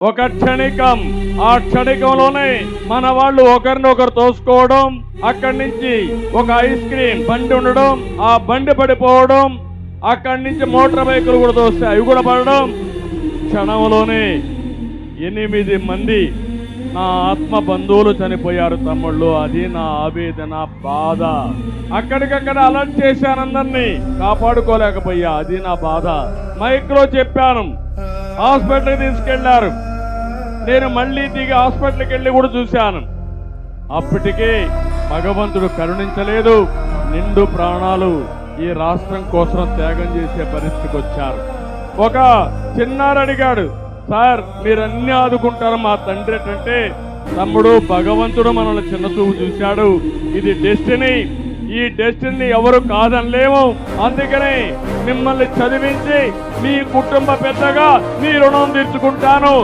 ఒక క్షణికం. ఆ క్షణికంలోనే మన వాళ్ళు ఒకరినొకరు తోసుకోవడం, అక్కడి నుంచి ఒక ఐస్ క్రీమ్ బండి ఉండడం, ఆ బండి పడిపోవడం, అక్కడి నుంచి మోటార్ బైకులు కూడా తోస్తే అవి కూడా పడడం. క్షణంలోనే 8 మంది నా ఆత్మ బంధువులు చనిపోయారు తమ్ముళ్ళు. అది నా ఆవేదన, బాధ. అక్కడికక్కడ అలర్ట్ చేశాను, అందరినీ కాపాడుకోలేకపోయా. అది నా బాధ. మైక్ లో చెప్పాను, హాస్పిటల్కి తీసుకెళ్లారు. నేను మళ్ళీ దిగి హాస్పిటల్కి వెళ్ళి కూడా చూశాను. అప్పటికే భగవంతుడు కరుణించలేదు. నిండు ప్రాణాలు ఈ రాష్ట్రం కోసం త్యాగం చేసే పరిస్థితికి వచ్చారు. ఒక చిన్నాడు అడిగాడు, సార్ మీరన్నీ ఆదుకుంటారు, మా తండ్రి అంటే, తమ్ముడు భగవంతుడు మనల్ని చిన్న చూపు చూశాడు. ఇది డెస్టినీ. ఈ డెస్టినీ ఎవరు కాదనలేము. అందుకనే మిమ్మల్ని చదివించి మీ కుటుంబ పెద్దగా మీ రుణం తీర్చుకుంటాను.